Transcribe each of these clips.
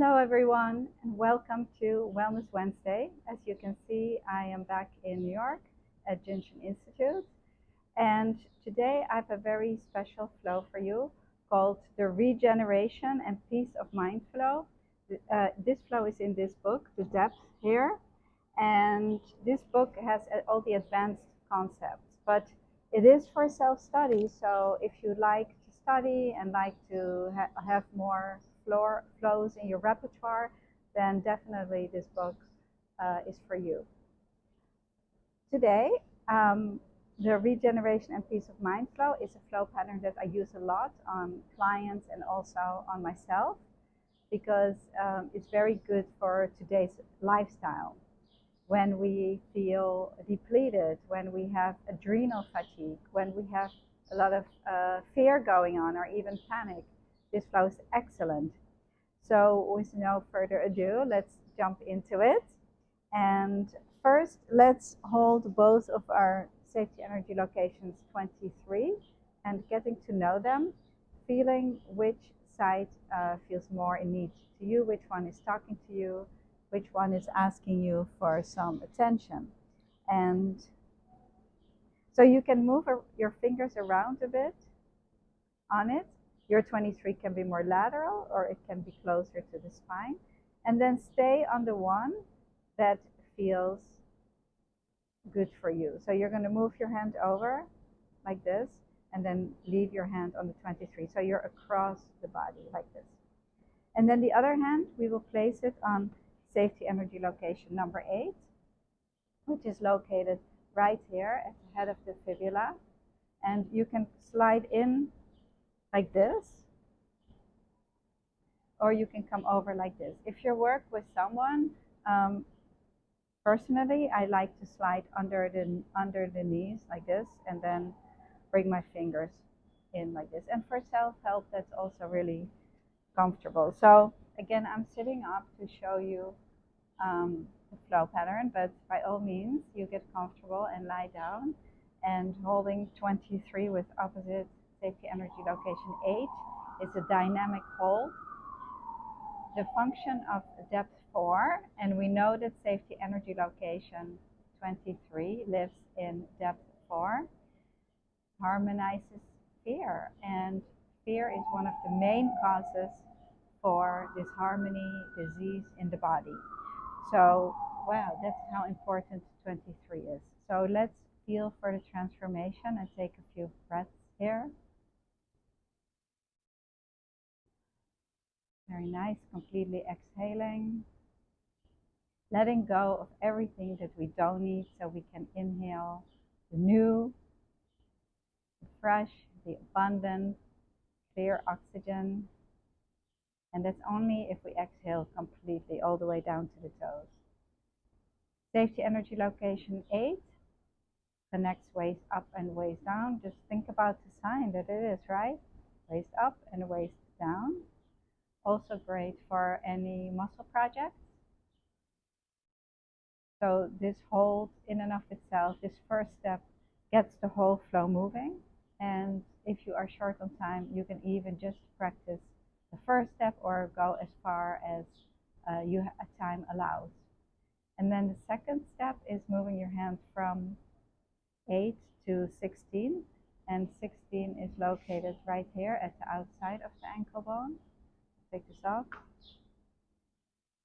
Hello everyone and welcome to Wellness Wednesday. As you can see, I am back in New York at Jinshin Institute, and today I have a very special flow for you called the Regeneration and Peace of Mind flow. This flow is in this book, The Depth here, and this book has all the advanced concepts, but it is for self-study. So if you like to study and like to have more flows in your repertoire, then definitely this book is for you. Today, the Regeneration and Peace of Mind flow is a flow pattern that I use a lot on clients and also on myself because it's very good for today's lifestyle. When we feel depleted, when we have adrenal fatigue, when we have a lot of fear going on or even panic, this flow is excellent. So with no further ado, let's jump into it. And first, let's hold both of our safety energy locations 23 and getting to know them, feeling which side feels more in need to you, which one is talking to you, which one is asking you for some attention. And so you can move your fingers around a bit on it. Your 23 can be more lateral or it can be closer to the spine. And then stay on the one that feels good for you. So you're going to move your hand over like this and then leave your hand on the 23. So you're across the body like this. And then the other hand, we will place it on safety energy location number 8, which is located right here at the head of the fibula. And you can slide in like this, or you can come over like this. If you work with someone, personally, I like to slide under the knees like this, and then bring my fingers in like this. And for self-help, that's also really comfortable. So again, I'm sitting up to show you the flow pattern, but by all means, you get comfortable and lie down. And holding 23 with opposite safety energy location 8 is a dynamic hold. The function of depth 4, and we know that safety energy location 23 lives in depth 4, harmonizes fear. And fear is one of the main causes for disharmony, disease in the body. So, wow, that's how important 23 is. So let's feel for the transformation and take a few breaths here. Very nice, completely exhaling. Letting go of everything that we don't need so we can inhale the new, the fresh, the abundant, clear oxygen. And that's only if we exhale completely all the way down to the toes. Safety energy location 8 connects waist up and waist down. Just think about the sign that it is, right? Waist up and waist down. Also great for any muscle projects. So this hold in and of itself, this first step gets the whole flow moving. And if you are short on time, you can even just practice the first step or go as far as time allows. And then the second step is moving your hand from 8 to 16. And 16 is located right here at the outside of the ankle bone. Take this off.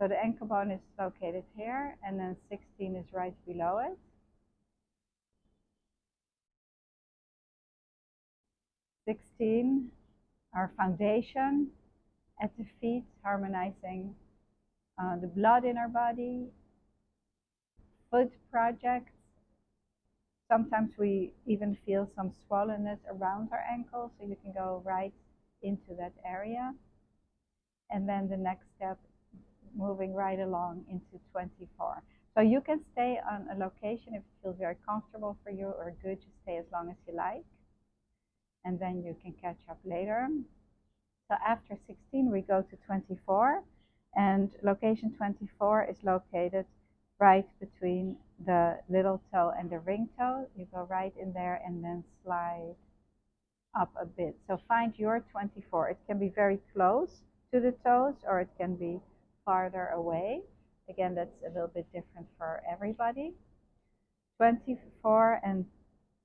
So the ankle bone is located here, and then 16 is right below it. 16, our foundation at the feet, harmonizing the blood in our body, foot projects. Sometimes we even feel some swollenness around our ankle, so you can go right into that area. And then the next step, moving right along into 24. So you can stay on a location if it feels very comfortable for you, or good to stay as long as you like. And then you can catch up later. So after 16, we go to 24. And location 24 is located right between the little toe and the ring toe. You go right in there and then slide up a bit. So find your 24. It can be very close to the toes, or it can be farther away. Again, that's a little bit different for everybody. 24 and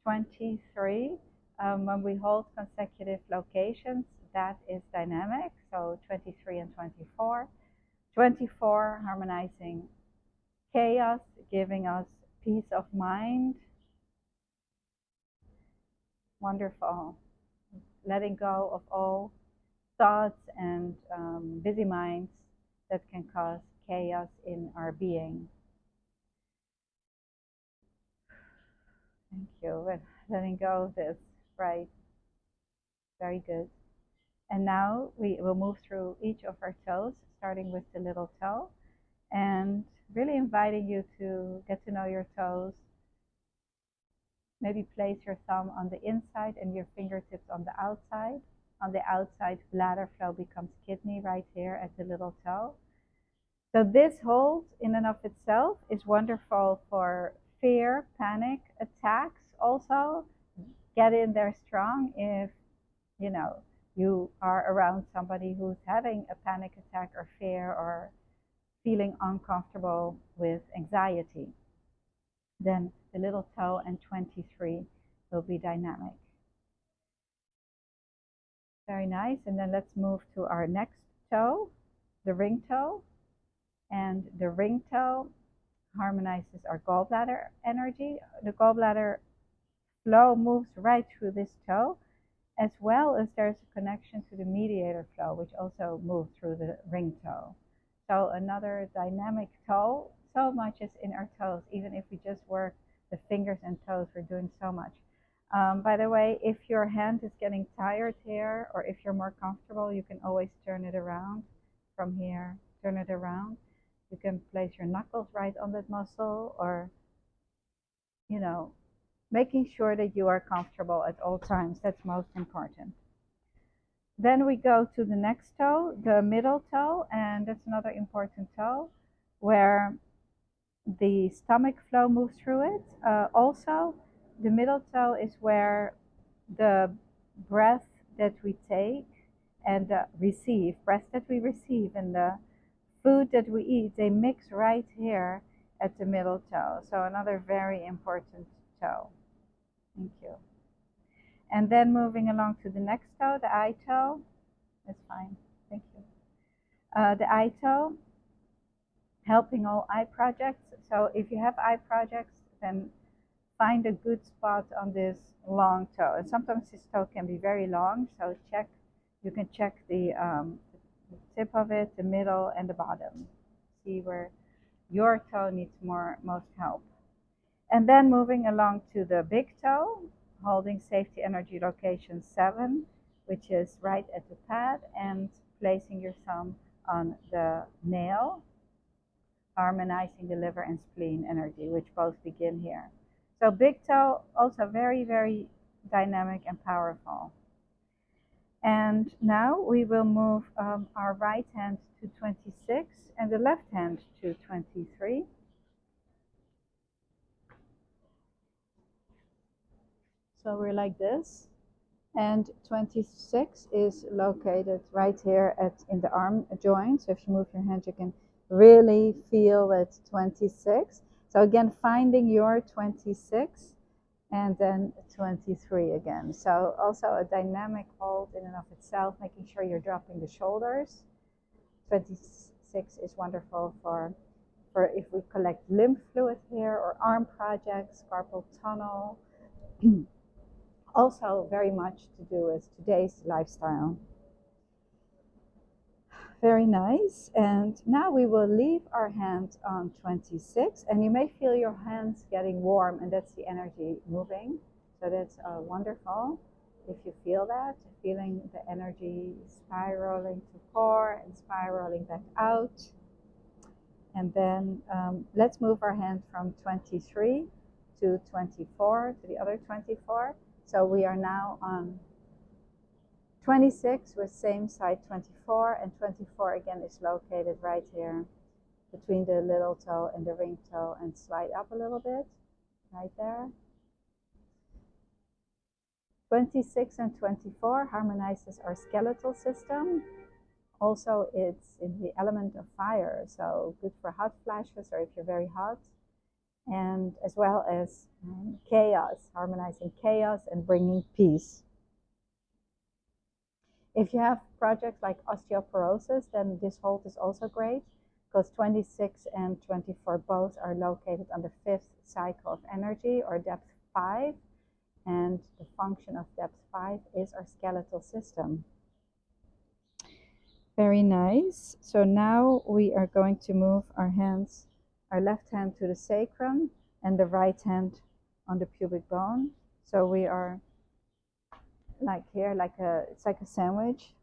23, when we hold consecutive locations, that is dynamic. So 23 and 24. 24 harmonizing chaos, giving us peace of mind. Wonderful. Letting go of all thoughts and busy minds that can cause chaos in our being. Thank you. And letting go of this, right? Very good. And now we will move through each of our toes, starting with the little toe, and really inviting you to get to know your toes. Maybe place your thumb on the inside and your fingertips on the outside. On the outside, bladder flow becomes kidney right here at the little toe. So this hold in and of itself is wonderful for fear, panic, attacks. Also, get in there strong if you are around somebody who's having a panic attack or fear or feeling uncomfortable with anxiety. Then the little toe and 23 will be dynamic. Very nice. And then let's move to our next toe, the ring toe. And the ring toe harmonizes our gallbladder energy. The gallbladder flow moves right through this toe, as well as there's a connection to the mediator flow, which also moves through the ring toe. So another dynamic toe. So much is in our toes. Even if we just work the fingers and toes, we're doing so much. By the way, if your hand is getting tired here, or if you're more comfortable, you can always turn it around from here. Turn it around. You can place your knuckles right on that muscle, or, making sure that you are comfortable at all times. That's most important. Then we go to the next toe, the middle toe, and that's another important toe where the stomach flow moves through it. Also, the middle toe is where the breath that we take and breath that we receive, and the food that we eat, they mix right here at the middle toe. So another very important toe. Thank you. And then moving along to the next toe, the eye toe. That's fine. Thank you. The eye toe, helping all eye projects. So if you have eye projects, then find a good spot on this long toe. And sometimes this toe can be very long, so you can check the tip of it, the middle, and the bottom. See where your toe needs most help. And then moving along to the big toe, holding safety energy location 7, which is right at the pad, and placing your thumb on the nail, harmonizing the liver and spleen energy, which both begin here. So big toe, also very, very dynamic and powerful. And now we will move our right hand to 26 and the left hand to 23. So we're like this. And 26 is located right here in the arm joint. So if you move your hand, you can really feel it, 26. So again, finding your 26 and then 23 again. So also a dynamic hold in and of itself, making sure you're dropping the shoulders. 26 is wonderful for if we collect lymph fluid here, or arm projects, carpal tunnel. Also very much to do with today's lifestyle. Very nice. And now we will leave our hand on 26, and you may feel your hands getting warm, and that's the energy moving. So that's wonderful. If you feel that, feeling the energy spiraling to core and spiraling back out. And then let's move our hand from 23 to 24, to the other 24. So we are now on 26 with same side 24, and 24 again is located right here between the little toe and the ring toe, and slide up a little bit, right there. 26 and 24 harmonizes our skeletal system, Also, it's in the element of fire, so good for hot flashes or if you're very hot, and as well as chaos, harmonizing chaos and bringing peace. If you have projects like osteoporosis, then this hold is also great because 26 and 24 both are located on the fifth cycle of energy, or depth 5, and the function of depth 5 is our skeletal system. Very nice. So now we are going to move our hands, our left hand to the sacrum and the right hand on the pubic bone. So we are like here, it's like a sandwich.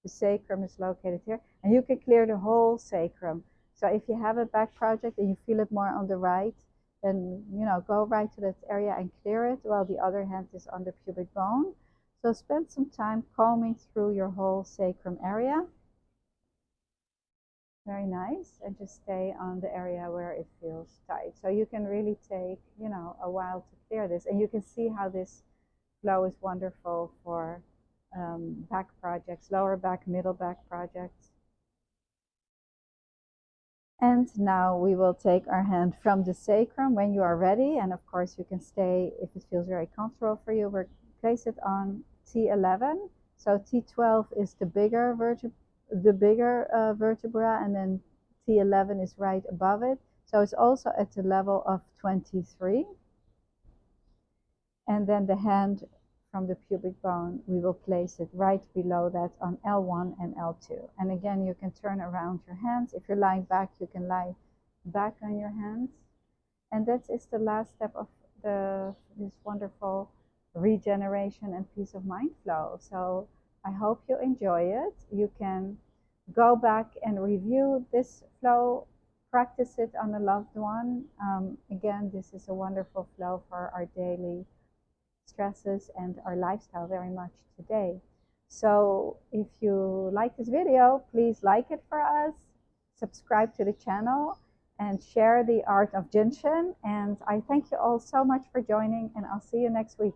The sacrum is located here, and you can clear the whole sacrum. So if you have a back project and you feel it more on the right, then go right to that area and clear it, while the other hand is on the pubic bone. So spend some time combing through your whole sacrum area. Very nice. And just stay on the area where it feels tight. So you can really take, a while to clear this. And you can see how this flow is wonderful for back projects, lower back, middle back projects. And now we will take our hand from the sacrum when you are ready. And of course, you can stay if it feels very comfortable for you. We'll place it on T11. So T12 is the bigger vertebra, and then T11 is right above it. So it's also at the level of 23. And then the hand from the pubic bone, we will place it right below that on L1 and L2. And again, you can turn around your hands. If you're lying back, you can lie back on your hands. And that is the last step of this wonderful regeneration and peace of mind flow. So I hope you enjoy it. You can go back and review this flow, practice it on a loved one. Again, this is a wonderful flow for our daily stresses and our lifestyle very much today. So if you like this video, please like it for us, subscribe to the channel, and share the art of jinshin. And I thank you all so much for joining, and I'll see you next week.